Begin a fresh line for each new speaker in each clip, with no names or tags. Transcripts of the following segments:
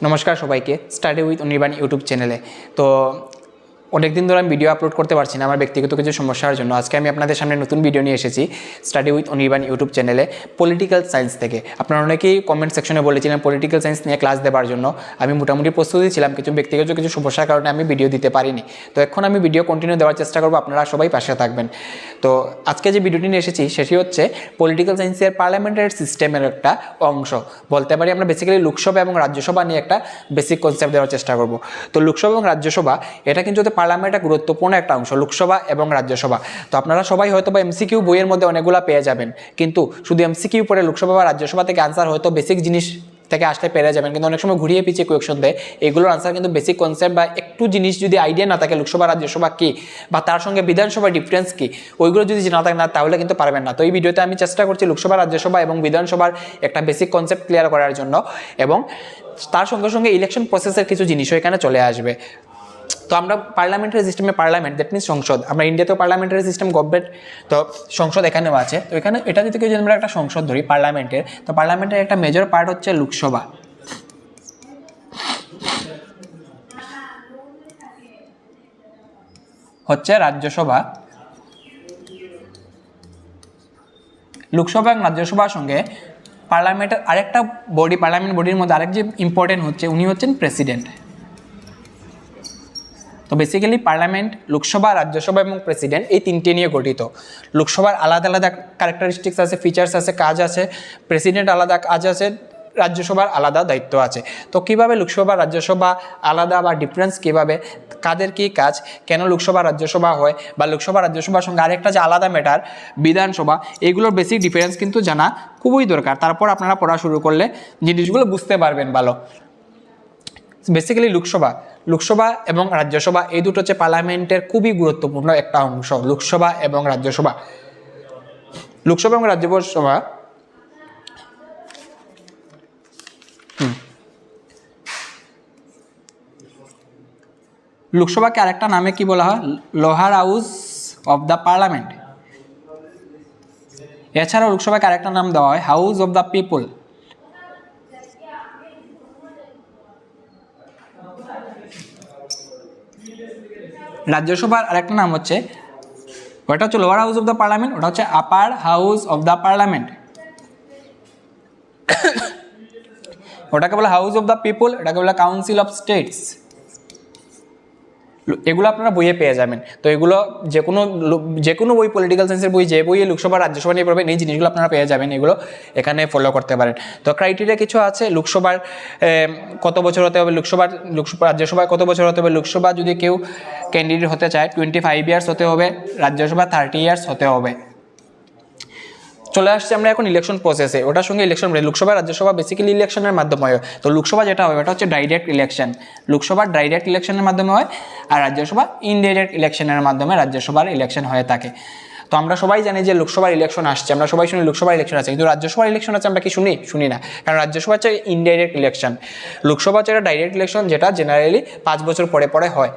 নমস্কার সবাইকে study with Anirban YouTube চ্যানেলে। তো অনেক দিন ধরে আমি ভিডিও আপলোড করতে পারছি না আমার ব্যক্তিগত কিছু সমস্যার জন্য। আজকে আমি আপনাদের সামনে নতুন ভিডিও নিয়ে এসেছি স্টাডি উইথ অনির্বাণ ইউটিউব চ্যানেলে পলিটিক্যাল সায়েন্স থেকে। আপনারা অনেকেই কমেন্ট সেকশনে বলেছিলেন পলিটিক্যাল সায়েন্স নিয়ে ক্লাস দেওয়ার জন্য। আমি মোটামুটি প্রস্তুতি ছিলাম, কিছু ব্যক্তিগত কিছু সমস্যার কারণে আমি ভিডিও দিতে পারিনি। তো এখন আমি ভিডিও কন্টিনিউ দেওয়ার চেষ্টা করবো, আপনারা সবাই পাশে থাকবেন। তো আজকে যে ভিডিওটি নিয়ে এসেছি সেটি হচ্ছে পলিটিক্যাল সায়েন্সের পার্লামেন্টারি সিস্টেমের একটা অংশ বলতে পারি। আমরা বেসিক্যালি লোকসভা এবং রাজ্যসভা নিয়ে একটা বেসিক কনসেপ্ট দেওয়ার চেষ্টা করব। তো লোকসভা এবং রাজ্যসভা এটা কিন্তু পার্লামেন্টের গুরুত্বপূর্ণ একটা অংশ, লোকসভা এবং রাজ্যসভা। তো আপনারা সবাই হয়তো বা এমসিকিউ বইয়ের মধ্যে অনেকগুলো পেয়ে যাবেন, কিন্তু শুধু এমসিকিউ পড়ে লোকসভা বা রাজ্যসভা থেকে আনসার হয়তো বেসিক জিনিস থেকে আসলে পেরে যাবেন, কিন্তু অনেক সময় ঘুরিয়ে পিছিয়ে কোয়েকশন দেয়। এগুলোর আনসার কিন্তু বেসিক কনসেপ্ট বা একটু জিনিস যদি আইডিয়া না থাকে লোকসভা রাজ্যসভা কী বা তার সঙ্গে বিধানসভার ডিফারেন্স কী, ওইগুলো যদি না থাকে না তাহলে কিন্তু পারবেন না। তো এই ভিডিওতে আমি চেষ্টা করছি লোকসভা রাজ্যসভা এবং বিধানসভার একটা বেসিক কনসেপ্ট ক্লিয়ার করার জন্য, এবং তার সঙ্গে সঙ্গে ইলেকশন প্রসেসের কিছু জিনিসও এখানে চলে আসবে। তো আমরা পার্লামেন্টারি সিস্টেমে, পার্লামেন্ট দ্যাট মিনস সংসদ, আমরা ইন্ডিয়াতেও পার্লামেন্টারি সিস্টেম গভর্নমেন্ট, তো সংসদ এখানেও আছে। তো এখানে এটা যদি কেউ যদি আমরা একটা সংসদ ধরি পার্লামেন্টের, তো পার্লামেন্টের একটা মেজর পার্ট হচ্ছে লোকসভা, হচ্ছে রাজ্যসভা। লোকসভা এবং রাজ্যসভার সঙ্গে পার্লামেন্টের আরেকটা বডি, পার্লামেন্ট বডির মধ্যে আরেক যে ইম্পর্টেন্ট হচ্ছে উনি হচ্ছেন প্রেসিডেন্ট। তো বেসিক্যালি পার্লামেন্ট, লোকসভা, রাজ্যসভা এবং প্রেসিডেন্ট এই তিনটে নিয়ে গঠিত। লোকসভার আলাদা আলাদা ক্যারেক্টারিস্টিক্স আছে, ফিচার্স আছে, কাজ আছে। প্রেসিডেন্ট আলাদা কাজ আছে, রাজ্যসভার আলাদা দায়িত্ব আছে। তো কীভাবে লোকসভা রাজ্যসভা আলাদা বা ডিফারেন্স কীভাবে, কাদের কী কাজ, কেন লোকসভা রাজ্যসভা হয়, বা লোকসভা রাজ্যসভার সঙ্গে আরেকটা যে আলাদা ম্যাটার বিধানসভা, এগুলোর বেসিক ডিফারেন্স কিন্তু জানা খুবই দরকার। তারপর আপনারা পড়া শুরু করলে জিনিসগুলো বুঝতে পারবেন ভালো। বেসিক্যালি লোকসভা এবং রাজ্যসভা এই দুটো হচ্ছে পার্লামেন্টের খুবই গুরুত্বপূর্ণ একটা অংশ। লোকসভা এবং রাজ্যসভা, লোকসভা এবং রাজ্যসভা লোকসভাকে আরেকটা নামে কি বলা হয়, লোহার হাউস অফ দ্য পার্লামেন্ট। এছাড়াও লোকসভাকে আরেকটা নাম দেওয়া হয় হাউস অফ দ্য পিপল। রাজ্যসভার আরেকটা নাম হচ্ছে, ওটা হচ্ছে lower house of the parliament, ওটা হচ্ছে আপার হাউস অফ দ্য পার্লামেন্ট। ওটাকে বলে হাউস অফ দ্য পিপল, এটাকে বলে কাউন্সিল অফ স্টেটস। এগুলো আপনারা বইয়ে পেয়ে যাবেন। তো এগুলো যে কোনো বই, পলিটিক্যাল সায়েন্সের বই, যে বইয়ে লোকসভা রাজ্যসভা নিয়ে পড়বেন এই জিনিসগুলো আপনারা পেয়ে যাবেন, এগুলো এখানে ফলো করতে পারেন। তো ক্রাইটেরিয়া কিছু আছে, লোকসভার কত বছর হতে হবে, রাজ্যসভায় কত বছর হতে হবে। লোকসভা যদি কেউ ক্যান্ডিডেট হতে চায় 25 ইয়ার্স হতে হবে, রাজ্যসভা 30 ইয়ার্স হতে হবে। চলে আসছে আমরা এখন ইলেকশন প্রসেসে, ওটার সঙ্গে ইলেকশন, লোকসভা রাজ্যসভা বেসিক্যালি ইলেকশনের মাধ্যমে হয়। তো লোকসভা যেটা হয় ওটা হচ্ছে ডাইরেক্ট ইলেকশন, লোকসভার ডাইরেক্ট ইলেকশনের মাধ্যমে হয়, আর রাজ্যসভা ইনডাইরেক্ট ইলেকশনের মাধ্যমে রাজ্যসভার ইলেকশন হয়ে থাকে। তো আমরা সবাই জানি যে লোকসভার ইলেকশন আসছে, আমরা সবাই শুনি লোকসভার ইলেকশন আছে, কিন্তু রাজ্যসভার ইলেকশন আছে আমরা কি শুনি না, কারণ রাজ্যসভা হচ্ছে ইনডাইরেক্ট ইলেকশন, লোকসভা হচ্ছে ডাইরেক্ট ইলেকশন, যেটা জেনারেলি 5 বছর পরে পরে হয়।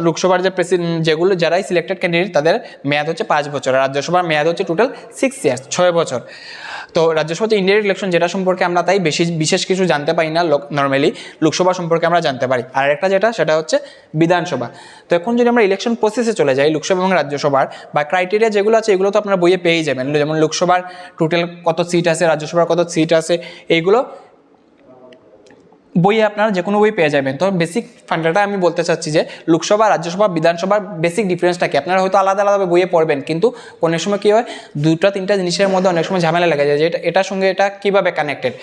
লোকসভার যে যেগুলো যারাই সিলেক্টেড ক্যান্ডিডেট তাদের মেয়াদ হচ্ছে 5 বছর, আর রাজ্যসভার মেয়াদ হচ্ছে টোটাল 6 ইয়ার্স, 6 বছর। তো রাজ্যসভা হচ্ছে ইনডাইরেক্ট ইলেকশন, যেটা সম্পর্কে আমরা তাই বিশেষ কিছু জানতে পারি না, নর্মালি লোকসভা সম্পর্কে আমরা জানতে পারি। আর একটা সেটা হচ্ছে বিধানসভা। তো এখন যদি আমরা ইলেকশন প্রসেসে চলে যাই, লোকসভা এবং রাজ্যসভার বা ক্রাইটেরিয়া যেগুলো আছে এগুলো তো আপনারা বইয়ে পেয়েই যাবেন, যেমন লোকসভার টোটাল কত সিট আছে, রাজ্যসভার কত সিট আছে, এইগুলো বইয়ে আপনারা যে কোনো বই পেয়ে যাবেন। তো বেসিক ফান্ডাটা আমি বলতে চাচ্ছি যে লোকসভা, রাজ্যসভা, বিধানসভার বেসিক ডিফারেন্সটা কি, আপনারা হয়তো আলাদা আলাদা বইয়ে পড়বেন, কিন্তু অনেক সময় কী হয় 2-3টা জিনিসের মধ্যে অনেক সময় ঝামেলা লেগে যায় যে এটার সঙ্গে এটা কীভাবে কানেক্টেড।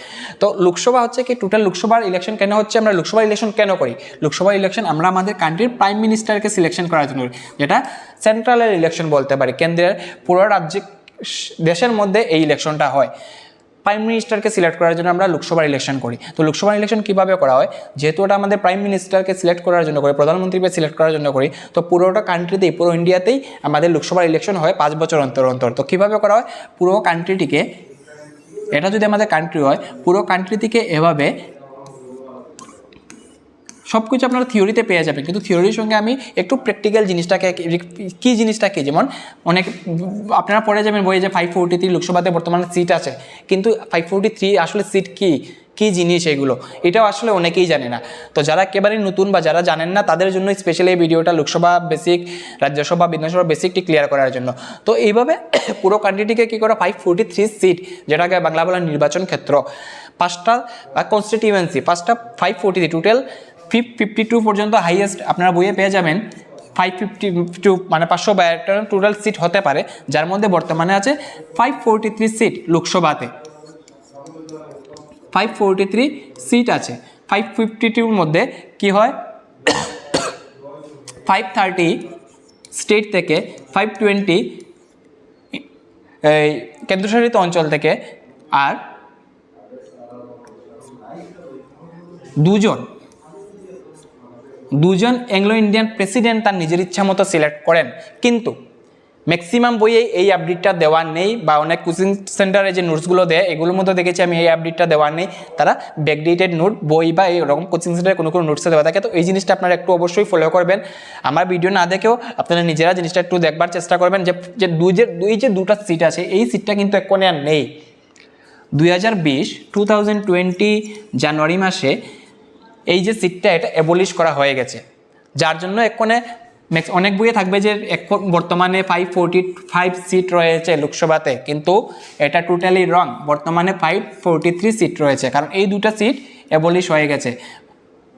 তো লোকসভা হচ্ছে কি, টোটাল লোকসভার ইলেকশন কেন হচ্ছে, আমরা লোকসভার ইলেকশন কেন করি, লোকসভার ইলেকশন আমরা আমাদের কান্ট্রির প্রাইম মিনিস্টারকে সিলেকশন করার জন্য, যেটা সেন্ট্রালের ইলেকশন বলতে পারি, কেন্দ্রের পুরো রাজ্যে দেশের মধ্যে এই ইলেকশনটা হয়। প্রাইম মিনিস্টারকে সিলেক্ট করার জন্য আমরা লোকসভার ইলেকশন করি। তো লোকসভার ইলেকশন কীভাবে করা হয়, যেহেতু ওটা আমাদের প্রাইম মিনিস্টারকে সিলেক্ট করার জন্য করি, প্রধানমন্ত্রীকে সিলেক্ট করার জন্য করি, তো পুরোটা কান্ট্রিতেই, পুরো ইন্ডিয়াতেই আমাদের লোকসভার ইলেকশন হয় 5 বছর অন্তর অন্তর। তো কীভাবে করা হয়, পুরো কান্ট্রিটিকে, এটা যদি আমাদের কান্ট্রি হয়, পুরো কান্ট্রিটিকে এভাবে সব কিছু আপনারা থিওরিতে পেয়ে যাবেন, কিন্তু থিওরির সঙ্গে আমি একটু প্র্যাকটিক্যাল জিনিসটাকে, কী জিনিসটা কী, যেমন অনেক আপনারা পড়ে যাবেন বইয়ে যে 543 লোকসভাতে বর্তমানে সিট আছে, কিন্তু 543 আসলে সিট কী, কী জিনিস এগুলো, এটাও আসলে অনেকেই জানে না। তো যারা একেবারেই নতুন বা যারা জানেন না তাদের জন্য স্পেশালি এই ভিডিওটা লোকসভা বেসিক, রাজ্যসভা, বিধানসভা বেসিকটি ক্লিয়ার করার জন্য। তো এইভাবে পুরো কান্ট্রিটিকে কী করা, 543 সিট, যেটাকে বাংলা বলা নির্বাচন ক্ষেত্র, 5টা কনস্টিটিউয়েন্সি, 5টা 543, টোটাল 552 পর্যন্ত হাইয়েস্ট আপনারা বইয়ে পেয়ে যাবেন। 552 মানে 552 টোটাল সিট হতে পারে, যার মধ্যে বর্তমানে আছে 543 সিট লোকসভাতে। 543 সিট আছে। 552-র মধ্যে কি হয়, 530 স্টেট থেকে, 520 এই কেন্দ্রশাসিত অঞ্চল থেকে, আর দুজন অ্যাংলো ইন্ডিয়ান প্রেসিডেন্ট তার নিজের ইচ্ছা মতো সিলেক্ট করেন। কিন্তু ম্যাক্সিমাম বইয়ে এই আপডেটটা দেওয়া নেই, বা অনেক কোচিং সেন্টারে যে নোটসগুলো দেয় এগুলোর মধ্যে দেখেছি আমি এই আপডেটটা দেওয়া নেই, তারা ব্যাকডেটেড নোট বই বা এরকম কোচিং সেন্টারে কোনো নোটসে দেওয়া থাকে। তো এই জিনিসটা আপনারা একটু অবশ্যই ফলো করবেন। আমার ভিডিও না দেখেও আপনারা নিজেরা জিনিসটা একটু দেখবার চেষ্টা করবেন, যে দুটা সিট আছে, এই সিটটা কিন্তু এক্ষণে আর নেই। 2020 জানুয়ারি মাসে এই যে সিটটা, এটা অ্যাবলিশ করা হয়ে গেছে, যার জন্য এক্ষণে অনেক বইয়ে থাকবে যে বর্তমানে 545 সিট রয়েছে লোকসভাতে, কিন্তু এটা টোটালি রং। বর্তমানে 543 সিট রয়েছে, কারণ এই দুটা সিট অ্যাবলিশ হয়ে গেছে।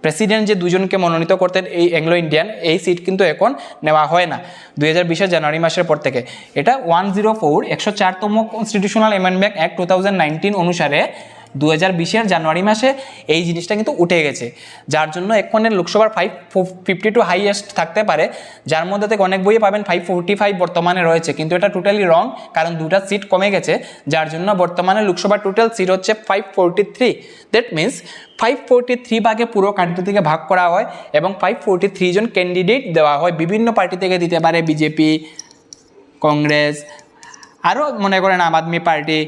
প্রেসিডেন্ট যে দুজনকে মনোনীত করতেন এই অ্যাংলো ইন্ডিয়ান, এই সিট কিন্তু এখন নেওয়া হয় না 2020 জানুয়ারি মাসের পর থেকে। এটা 104তম কনস্টিটিউশনাল অ্যামেন্ডমেন্ট অ্যাক্ট 2019 অনুসারে 2020 জানুয়ারি মাসে এই জিনিসটা কিন্তু উঠে গেছে, যার জন্য এক্ষণে লোকসভার 552 হাইয়েস্ট থাকতে পারে, যার মধ্যে থেকে অনেক বইয়ে পাবেন 545 বর্তমানে রয়েছে, কিন্তু এটা টোটালি রং, কারণ দুটা সিট কমে গেছে, যার জন্য বর্তমানে লোকসভার টোটাল সিট হচ্ছে 543। দ্যাট মিনস 543 ভাগে পুরো কান্ট্রি থেকে ভাগ করা হয় এবং 543 জন ক্যান্ডিডেট দেওয়া হয়। বিভিন্ন পার্টি থেকে দিতে পারে, বিজেপি, কংগ্রেস, আরও মনে করেন আম আদমি পার্টি,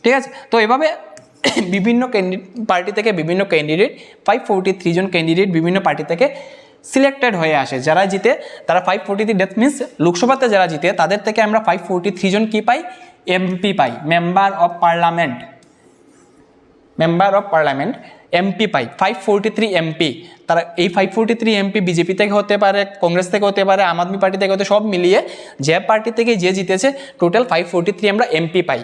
ঠিক আছে। তো এভাবে বিভিন্ন পার্টি থেকে বিভিন্ন ক্যান্ডিডেট, 543 জন ক্যান্ডিডেট বিভিন্ন পার্টি থেকে সিলেক্টেড হয়ে আসে। যারা জিতে তারা 543, দ্যাট মিনস লোকসভাতে যারা জিতে তাদের থেকে আমরা 543 জন কি পাই, এমপি পাই, মেম্বার অফ পার্লামেন্ট, এমপি পাই, 543 এমপি। তারা এই 543 এমপি বিজেপি থেকে হতে পারে, কংগ্রেস থেকে হতে পারে, আম আদমি পার্টি থেকে হতে, সব মিলিয়ে যে পার্টি থেকে যে জিতেছে টোটাল 543 আমরা এমপি পাই।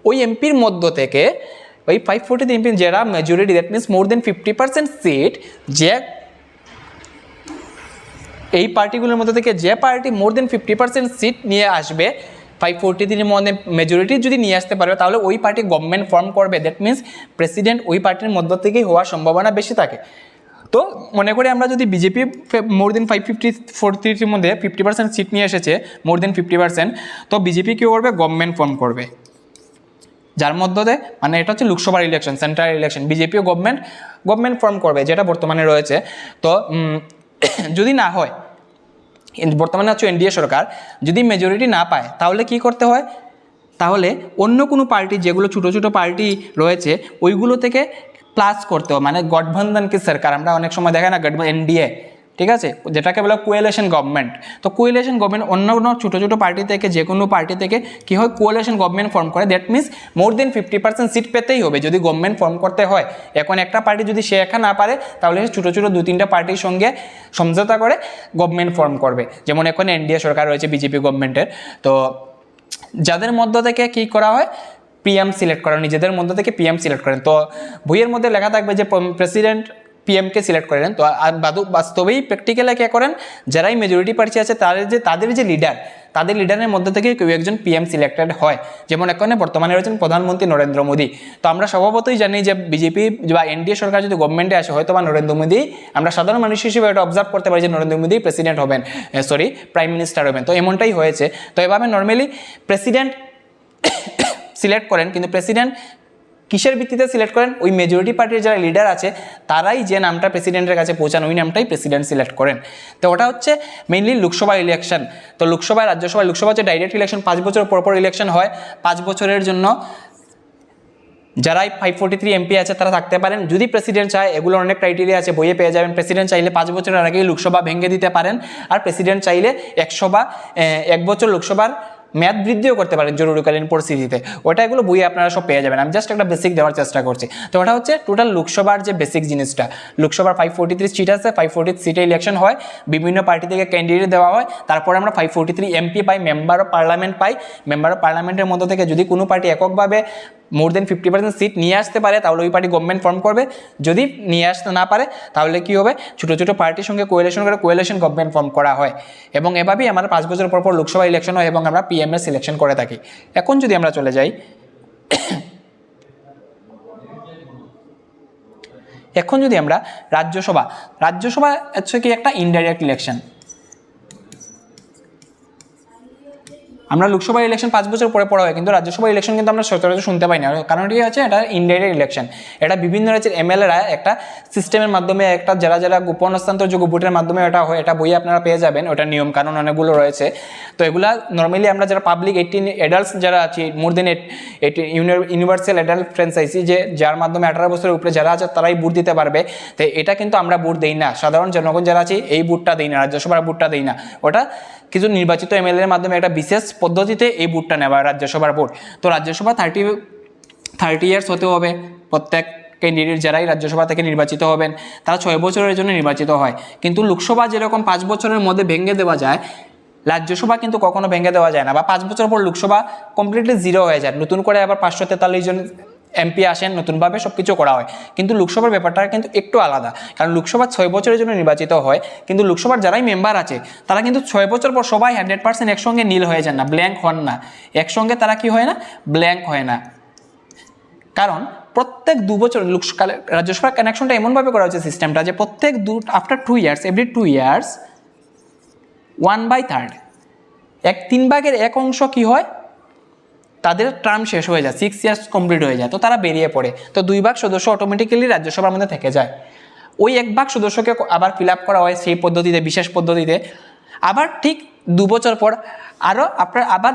ওই এমপির মধ্য থেকে ওই 543 এমপি যারা majority, that means more than 50% seat, যে এই পার্টিগুলোর মধ্যে থেকে যে পার্টি মোর দেন 50% সিট নিয়ে আসবে, 543 মধ্যে মেজরিটি যদি নিয়ে আসতে পারবে, তাহলে ওই পার্টি গভর্নমেন্ট ফর্ম করবে। দ্যাট মিনস প্রেসিডেন্ট ওই পার্টির মধ্য থেকেই হওয়ার সম্ভাবনা বেশি থাকে। তো মনে করি আমরা যদি বিজেপি মোর দেন 543 মধ্যে 50% সিট নিয়ে এসেছে, মোর দেন 50%, তো বিজেপি কী করবে, গভর্নমেন্ট ফর্ম করবে, যার মধ্যে মানে এটা হচ্ছে লোকসভার ইলেকশন, সেন্ট্রাল ইলেকশন, বিজেপিও গভর্নমেন্ট ফর্ম করবে, যেটা বর্তমানে রয়েছে। তো যদি না হয়, বর্তমানে হচ্ছে এনডিএ সরকার, যদি মেজরিটি না পায় তাহলে কি করতে হয়, তাহলে অন্য কোনো পার্টি, যেগুলো ছোটো ছোটো পার্টি রয়েছে ওইগুলো থেকে প্লাস করতে হয়, মানে গঠবন্ধন কি সরকার, আমরা অনেক সময় দেখে না এনডিএ, ঠিক আছে, যেটাকে বলা কোয়ালিশন গভর্নমেন্ট। তো কোয়ালিশন গভর্নমেন্ট অন্য ছোটো ছোটো পার্টি থেকে, যে কোনো পার্টি থেকে কী হয়, কোয়ালিশন গভর্নমেন্ট ফর্ম করে। That means more than 50% seat পেতেই হবে যদি গভর্নমেন্ট ফর্ম করতে হয়। এখন একটা পার্টি যদি সে একা না পারে, তাহলে ছোটো ছোটো 2-3টা পার্টির সঙ্গে সমঝোতা করে গভর্নমেন্ট ফর্ম করবে। যেমন এখন এনডিএ সরকার রয়েছে বিজেপি গভর্নমেন্টের। তো যাদের মধ্য থেকে কী করা হয়, পিএম সিলেক্ট করা, নিজেদের মধ্য থেকে পিএম সিলেক্ট করেন। তো বইয়ের মধ্যে লেখা থাকবে যে প্রেসিডেন্ট পিএমকে সিলেক্ট করেন। তো বাস্তবেই প্র্যাকটিক্যালে কে করেন, যারাই মেজরিটি পার্টি আছে তাদের যে লিডার, তাদের লিডারের মধ্যে থেকে কেউ একজন পিএম সিলেক্টেড হয়। যেমন এখানে বর্তমানে রয়েছেন প্রধানমন্ত্রী নরেন্দ্র মোদী। তো আমরা স্বভাবতই জানি যে বিজেপি বা এনডিএ সরকার যদি গভর্নমেন্টে আসে, হয়তো বা নরেন্দ্র মোদী, আমরা সাধারণ মানুষ হিসেবে এটা অবজার্ভ করতে পারি যে নরেন্দ্র মোদী প্রেসিডেন্ট হবেন, প্রাইম মিনিস্টার হবেন। তো এমনটাই হয়েছে। তো এভাবে নর্মালি প্রেসিডেন্ট সিলেক্ট করেন, কিন্তু প্রেসিডেন্ট কিসের ভিত্তিতে সিলেক্ট করেন, ওই মেজরিটি পার্টির যারা লিডার আছে তারাই যে নামটা প্রেসিডেন্টের কাছে পৌঁছান, ওই নামটাই প্রেসিডেন্ট সিলেক্ট করেন। তো ওটা হচ্ছে মেইনলি লোকসভা ইলেকশন। তো লোকসভা, রাজ্যসভা, লোকসভা হচ্ছে ডাইরেক্ট ইলেকশন, 5 বছর পর ইলেকশন হয়। 5 বছরের জন্য যারাই 543 এমপি আছে তারা থাকতে পারেন। যদি প্রেসিডেন্ট চায়, এগুলোর অনেক ক্রাইটেরিয়া আছে, বইয়ে পেয়ে যাবেন, প্রেসিডেন্ট চাইলে 5 বছরের আগেই লোকসভা ভেঙে দিতে পারেন, আর প্রেসিডেন্ট চাইলে 1 বছর লোকসভার মেয়াদ বৃদ্ধিও করতে পারেন জরুরিকালীন পরিস্থিতিতে। ওটা এগুলো বইয়ে আপনারা সব পেয়ে যাবেন, আমি জাস্ট একটা বেসিক দেওয়ার চেষ্টা করছি। তো ওটা হচ্ছে টোটাল লোকসভার যে বেসিক জিনিসটা, লোকসভার 543 সিট আছে, 543 সিটে ইলেকশন হয়, বিভিন্ন পার্টি থেকে ক্যান্ডিডেট দেওয়া হয়, তারপরে আমরা 543 এমপি পাই, member of parliament pi. Member of পার্লামেন্টের মধ্যে থেকে যদি কোনো পার্টি এককভাবে মোর দেন 50% সিট নিয়ে আসতে পারে তাহলে ওই পার্টি গভর্নমেন্ট ফর্ম করবে, যদি নিয়ে আসতে না পারে তাহলে কি হবে, ছোটো ছোটো পার্টির সঙ্গে কোয়ালিশন করে কোয়ালিশন গভর্নমেন্ট ফর্ম করা হয়। এবং এভাবেই আমরা 5 বছর পর পর লোকসভা ইলেকশন হয় এবং আমরা পিএমএ সিলেকশন করে থাকি। এখন যদি আমরা চলে যাই এখন যদি আমরা রাজ্যসভা হচ্ছে কি একটা ইনডাইরেক্ট ইলেকশন। আমরা লোকসভা ইলেকশন 5 বছর পরে পড়া হয়, কিন্তু রাজ্যসভা ইলেকশন কিন্তু আমরা সচরাচর শুনতে পাই না, কারণ এটি হচ্ছে এটা ইনডাইরেক্ট ইলেকশন। এটা বিভিন্ন রাজ্যের এমএলএরা একটা সিস্টেমের মাধ্যমে, একটা যারা গোপন হস্তান্তরযোগ্য ভোটের মাধ্যমে এটা হয়, এটা বইয়ে আপনারা পেয়ে যাবেন, ওটা নিয়ম কানুন অনেকগুলো রয়েছে। তো এগুলা নর্মালি আমরা যারা পাবলিক 18 অ্যাডাল্টস যারা আছি, মোর দেন ইউনিভার্সাল অ্যাডাল্ট ফ্র্যাঞ্চাইজি, যে যার মাধ্যমে 18 বছরের উপরে যারা আছে তারাই ভোট দিতে পারবে। তো এটা কিন্তু আমরা ভোট দেই না, সাধারণ জনগণ যারা আছে এই ভোটটা দেই না, রাজ্যসভার ভোটটা দেই না, ওটা কিছু নির্বাচিত এমএলএর মাধ্যমে একটা বিশেষ পদ্ধতিতে এই ভোটটা নেওয়া রাজ্যসভার ভোট। তো রাজ্যসভা 30 ইয়ার্স হতে হবে প্রত্যেক ক্যান্ডিডেট যারাই রাজ্যসভা থেকে নির্বাচিত হবেন, তারা 6 বছরের জন্য নির্বাচিত হয়। কিন্তু লোকসভা যেরকম 5 বছরের মধ্যে ভেঙে দেওয়া যায়, রাজ্যসভা কিন্তু কখনো ভেঙে দেওয়া যায় না, বা 5 বছর পর লোকসভা কমপ্লিটলি জিরো হয়ে যায়, নতুন করে আবার 543 জন এমপি আসেন, নতুনভাবে সব কিছু করা হয়। কিন্তু লোকসভার ব্যাপারটা কিন্তু একটু আলাদা, কারণ লোকসভা 6 বছরের জন্য নির্বাচিত হয়, কিন্তু লোকসভার যারাই মেম্বার আছে তারা কিন্তু 6 বছর পর সবাই 100% একসঙ্গে নীল হয়ে যান না, ব্ল্যাঙ্ক হন না, একসঙ্গে তারা কি হয় না, ব্ল্যাঙ্ক হয় না। কারণ প্রত্যেক 2 বছর রাজ্যসভার কানেকশনটা এমনভাবে করা হচ্ছে সিস্টেমটা, যে প্রত্যেক আফটার 2 ইয়ার্স, এভরি 2 ইয়ার্স 1/3 3 ভাগের 1 অংশ কি হয়, তাদের টার্ম শেষ হয়ে যায়, 6 ইয়ার্স কমপ্লিট হয়ে যায়, তো তারা বেরিয়ে পড়ে। তো 2 ভাগ সদস্য অটোমেটিক্যালি রাজ্যসভার মধ্যে থেকে যায়। ওই 1 ভাগ সদস্যকে আবার ফিল আপ করা হয় সেই পদ্ধতিতে, বিশেষ পদ্ধতিতে। আবার ঠিক 2 বছর পর আরও আবার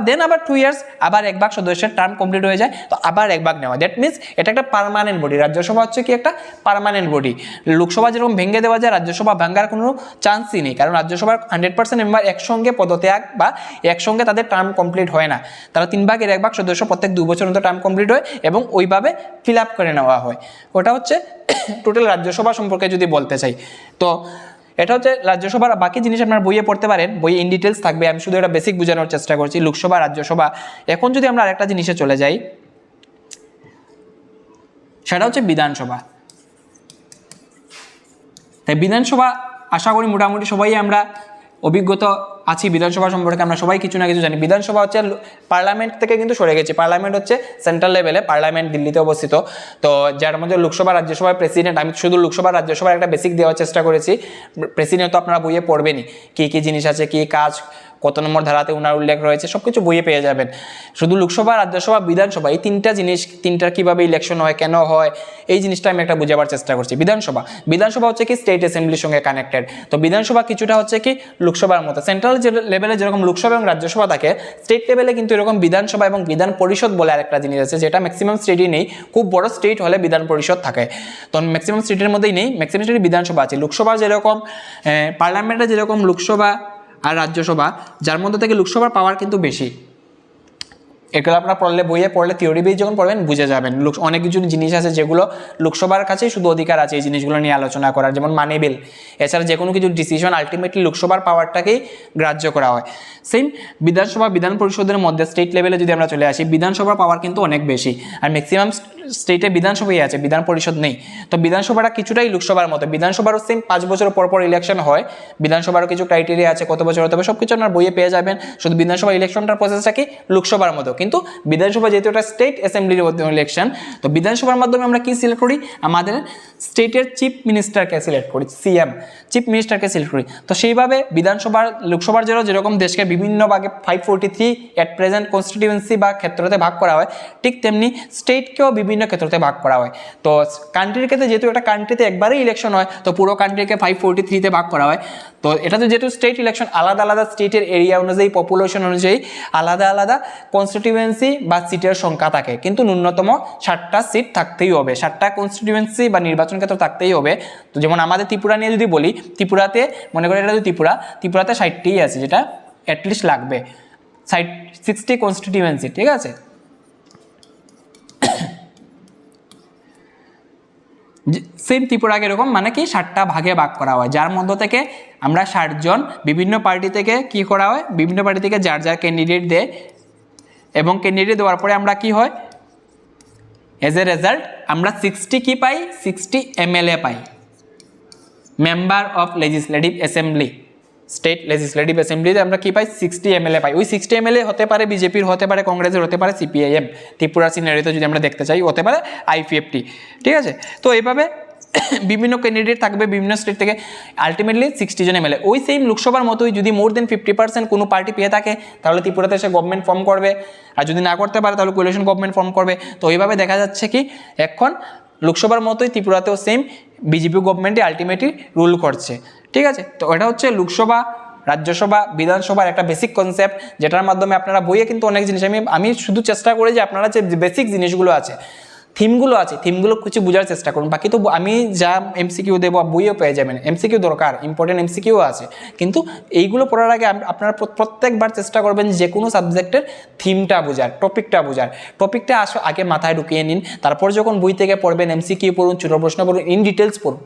2 ইয়ার্স আবার 1 ভাগ সদস্যের টার্ম কমপ্লিট হয়ে যায়, তো আবার 1 ভাগ নেওয়া। দ্যাট মিনস এটা একটা পার্মানেন্ট বডি। রাজ্যসভা হচ্ছে কি একটা পার্মানেন্ট বডি। লোকসভা যেরকম ভেঙে দেওয়া যায়, রাজ্যসভা ভাঙার কোনো চান্সই নেই, কারণ রাজ্যসভার 100% মেম্বার একসঙ্গে পদত্যাগ বা একসঙ্গে তাদের টার্ম কমপ্লিট হয় না, তারা 3 ভাগের 1 ভাগ সদস্য প্রত্যেক 2 বছর মধ্যে টার্ম কমপ্লিট হয় এবং ওইভাবে ফিল আপ করে নেওয়া হয়। ওটা হচ্ছে টোটাল রাজ্যসভা সম্পর্কে যদি বলতে চাই। তো এটা হচ্ছে রাজ্যসভার বাকি জিনিস আপনার বইয়ে পড়তে পারেন, বইয়ে ইন ডিটেলস থাকবে, আমি শুধু এটা বেসিক বোঝানোর চেষ্টা করছি লোকসভা রাজ্যসভা। এখন যদি আমরা আরেকটা জিনিসে চলে যাই, সেটা হচ্ছে বিধানসভা। তাই বিধানসভা আশা করি মোটামুটি সবাই আমরা অভিজ্ঞতা আছি বিধানসভা সম্পর্কে, আমরা সবাই কিছু না কিছু জানি। বিধানসভা হচ্ছে পার্লামেন্ট থেকে কিন্তু সরে গেছে, পার্লামেন্ট হচ্ছে সেন্ট্রাল লেভেলে, পার্লামেন্ট দিল্লিতে অবস্থিত। তো যার মধ্যে লোকসভা রাজ্যসভার প্রেসিডেন্ট, আমি শুধু লোকসভা রাজ্যসভার একটা বেসিক দেওয়ার চেষ্টা করেছি। প্রেসিডেন্ট তো আপনারা বইয়ে পড়বেনই, কী কী জিনিস আছে, কী কাজ, কত নম্বর ধারাতে ওনার উল্লেখ রয়েছে, সব কিছু বইয়ে পেয়ে যাবেন। শুধু লোকসভা রাজ্যসভা বিধানসভা এই 3টা জিনিস, 3টার কীভাবে ইলেকশন হয়, কেন হয়, এই জিনিসটা আমি একটা বোঝাবার চেষ্টা করছি। বিধানসভা হচ্ছে কি স্টেট অ্যাসেম্বলির সঙ্গে কানেক্টেড। তো বিধানসভা কিছুটা হচ্ছে কি লোকসভার মতো, সেন্ট্রাল লেভেলে যেরকম লোকসভা এবং রাজ্যসভা থাকে, স্টেট লেভেলে কিন্তু এরকম বিধানসভা এবং বিধান পরিষদ বলে আরেকটা জিনিস আছে, যেটা ম্যাক্সিমাম স্টেটই নেই। খুব বড় স্টেট হলে বিধান পরিষদ থাকে, তো ম্যাক্সিমাম স্টেটের মধ্যেই নেই, ম্যাক্সিমাম স্টেটে বিধানসভা আছে। লোকসভা যেরকম পার্লামেন্টে যেরকম লোকসভা আর রাজ্যসভা, যার মধ্যে থেকে লোকসভার পাওয়ার কিন্তু বেশি। এগুলো আপনারা পড়লে, বইয়ে পড়লে, থিওরি বেস যখন পড়বেন বুঝে যাবেন। অনেক কিছু জিনিস আছে যেগুলো লোকসভার কাছেই শুধু অধিকার আছে এই জিনিসগুলো নিয়ে আলোচনা করার, যেমন মানি বিল। এছাড়া যে কোনো কিছু ডিসিশন আলটিমেটলি লোকসভার পাওয়ারটাকেই গ্রাহ্য করা হয়। সেম বিধানসভা বিধান পরিষদের মধ্যে স্টেট লেভেলে যদি আমরা চলে আসি, বিধানসভার পাওয়ার কিন্তু অনেক বেশি, আর ম্যাক্সিমাম স্টেটে বিধানসভাই আছে, বিধান পরিষদ নেই। তো বিধানসভাটা কিছুটাই লোকসভার মতো। বিধানসভারও সেম 5 বছর পর পর ইলেকশন হয়, বিধানসভারও কিছু ক্রাইটেরিয়া আছে, কত বছর হতে হবে সব কিছু আপনার বইয়ে পেয়ে যাবেন। শুধু বিধানসভা ইলেকশনটার প্রসেসটা কি লোকসভার মতো, কিন্তু বিধানসভা যেহেতু একটা স্টেট অ্যাসেম্বলির ইলেকশন, তো বিধানসভার মাধ্যমে আমরা কি সিলেক্ট করি, আমাদের স্টেটের চিফ মিনিস্টারকে সিলেক্ট করি, সিএম চিফ মিনিস্টারকে সিলেক্ট করি। তো সেইভাবে বিধানসভার লোকসভার যেরকম দেশকে বিভিন্ন ভাগে 543 এট প্রেজেন্ট কনস্টিটিউয়েন্সি বা ক্ষেত্রতে ভাগ করা হয়, ঠিক তেমনি স্টেটকেও বিভিন্ন ক্ষেত্রতে ভাগ করা হয়। তো কান্ট্রির ক্ষেত্রে যেহেতু একটা কান্ট্রিতে একবারেই ইলেকশন হয়, তো পুরো কান্ট্রিকে 543-তে ভাগ করা হয়। তো এটা তো যেহেতু স্টেট ইলেকশন, আলাদা আলাদা স্টেটের এরিয়া অনুযায়ী, পপুলেশন অনুযায়ী আলাদা আলাদা কনস্টিটিউয়েন্সি বা সিটের সংখ্যা থাকে, কিন্তু ন্যূনতম 7টা সিট থাকতেই হবে, 7টা কনস্টিটিউয়েন্সি বা নির্বাচন ক্ষেত্র থাকতেই হবে। তো যেমন আমাদের ত্রিপুরা নিয়ে যদি বলি, ত্রিপুরাতে মনে করি এটা যদি ত্রিপুরাতে 60টিই আছে, যেটা অ্যাটলিস্ট লাগবে। 60 কনস্টিটিউয়েন্সি, ঠিক আছে। সেম ত্রিপুরাকে এরকম মানে কি 60টা ভাগে ভাগ করা হয়, যার মধ্য থেকে আমরা 60 জন বিভিন্ন পার্টি থেকে কি করা হয়, বিভিন্ন পার্টি থেকে যার যার ক্যান্ডিডেট দেয়, এবং ক্যান্ডিডেট দেওয়ার পরে আমরা কি হয়, এজ এ রেজাল্ট আমরা 60 কি পাই, 60 MLA পাই, member of legislative assembly. State legislative অ্যাসেম্বলিতে আমরা কি পাই, 60 MLA পাই। ওই 60 MLA হতে পারে বিজেপির, হতে পারে কংগ্রেসের, হতে পারে CPIM, ত্রিপুরা সিনারিতে যদি আমরা দেখতে চাই হতে পারে IPFT, ঠিক আছে। তো এইভাবে বিভিন্ন ক্যান্ডিডেট থাকবে বিভিন্ন স্টেট থেকে, আলটিমেটলি 60 জন MLA। ওই সেম লোকসভার মতোই যদি মোর দেন 50% কোনো পার্টি পেয়ে থাকে তাহলে ত্রিপুরাতে সে গভর্নমেন্ট ফর্ম করবে, আর যদি না করতে পারে তাহলে কোয়ালিশন গভর্নমেন্ট ফর্ম করবে। তো এইভাবে দেখা যাচ্ছে কি এখন লোকসভার মতোই ত্রিপুরাতেও সেম বিজেপি গভর্নমেন্টই আলটিমেটলি রুল করছে, ঠিক আছে। তো এটা হচ্ছে লোকসভা, রাজ্যসভা, বিধানসভার একটা বেসিক কনসেপ্ট, যেটার মাধ্যমে আপনারা বইয়ে কিন্তু অনেক জিনিস, আমি শুধু চেষ্টা করি যে আপনারা যে বেসিক জিনিসগুলো আছে, থিমগুলো আছে, থিমগুলো কিছু বোঝার চেষ্টা করুন। বাকি তো আমি যা MCQ দেবো বইও পেয়ে যাবেন, MCQ দরকার, ইম্পর্টেন্ট MCQ আছে, কিন্তু এইগুলো পড়ার আগে আপনারা প্রত্যেকবার চেষ্টা করবেন যে কোনো সাবজেক্টের থিমটা বোঝার, টপিকটা আগে মাথায় ঢুকিয়ে নিন, তারপর যখন বই থেকে পড়বেন MCQ পড়ুন, ছোট প্রশ্ন পড়ুন, ইন ডিটেলস পড়ুন,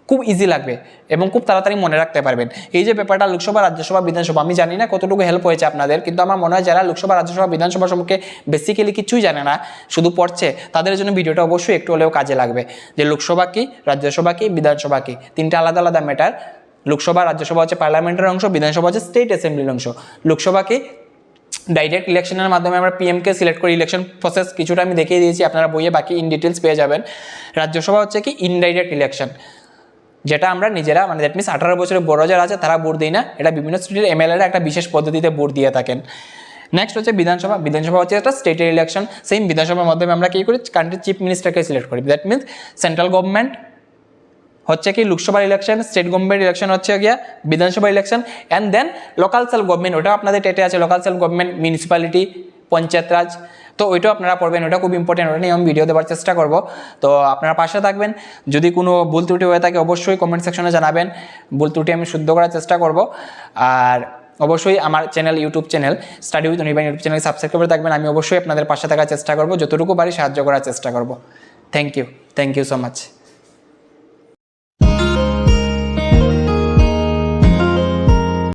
খুব ইজি লাগবে এবং খুব তাড়াতাড়ি মনে রাখতে পারবেন। এই যে ব্যাপারটা লোকসভা, রাজ্যসভা, বিধানসভা, আমি জানি না কতটুকু হেল্প হয়েছে আপনাদের, কিন্তু আমার মনে হয় যারা লোকসভা, রাজ্যসভা, বিধানসভা সম্পর্কে বেসিক্যালি কিছুই জানে না, শুধু পড়ছে, তাদের জন্য ভিডিওটা অবশ্যই একটু হলেও কাজে লাগবে। যে লোকসভা কি, রাজ্যসভা কি, বিধানসভা কি, তিনটা আলাদা আলাদা ম্যাটার। লোকসভা, রাজ্যসভা হচ্ছে পার্লামেন্টের অংশ, বিধানসভা হচ্ছে স্টেট অ্যাসেম্বলির অংশ। লোকসভা কি ডাইরেক্ট ইলেকশনের মাধ্যমে আমরা PMকে সিলেক্ট করি, ইলেকশন প্রসেস কিছুটা আমি দেখিয়ে দিয়েছি, আপনারা বইয়ে বাকি ইন ডিটেলস পেয়ে যাবেন। রাজ্যসভা হচ্ছে কি ইনডাইরেক্ট ইলেকশন, যেটা আমরা নিজেরা, মানে দ্যাট মিনস 18 বছরের বড় যারা আছে তারা ভোট দিই না, এটা বিভিন্ন স্টেটের MLA একটা বিশেষ পদ্ধতিতে ভোট দিয়ে থাকেন। নেক্সট হচ্ছে বিধানসভা, বিধানসভা হচ্ছে একটা স্টেটের ইলেকশন, সেম বিধানসভার মাধ্যমে আমরা কী করি, কান্ট্রির চিফ মিনিস্টারকে সিলেক্ট করি। দ্যাট মিনস সেন্ট্রাল গভর্নমেন্ট হচ্ছে কি লোকসভার ইলেকশন, স্টেট গভর্নমেন্ট ইলেকশন হচ্ছে গিয়া Vidhan Sabha election, and then local self government, ওটা আপনাদের টেটে আছে, local self government, municipality, panchayat raj, তো ওইটাও আপনারা পড়বেন, ওটা খুব ইম্পর্টেন্ট, ওটা নিয়ে আমি ভিডিও দেওয়ার চেষ্টা করব। তো আপনারা পাশে থাকবেন, যদি কোনো ভুল ত্রুটি হয়ে থাকে অবশ্যই কমেন্ট সেকশনে জানাবেন, ভুল ত্রুটি আমি শুদ্ধ করার চেষ্টা করব। আর অবশ্যই আমার channel, YouTube channel study with Anirban YouTube channel subscribe করে থাকবেন, আমি অবশ্যই আপনাদের পাশে থাকার চেষ্টা করব, যতটুকু পারি সাহায্য করার চেষ্টা করব। Thank you so much.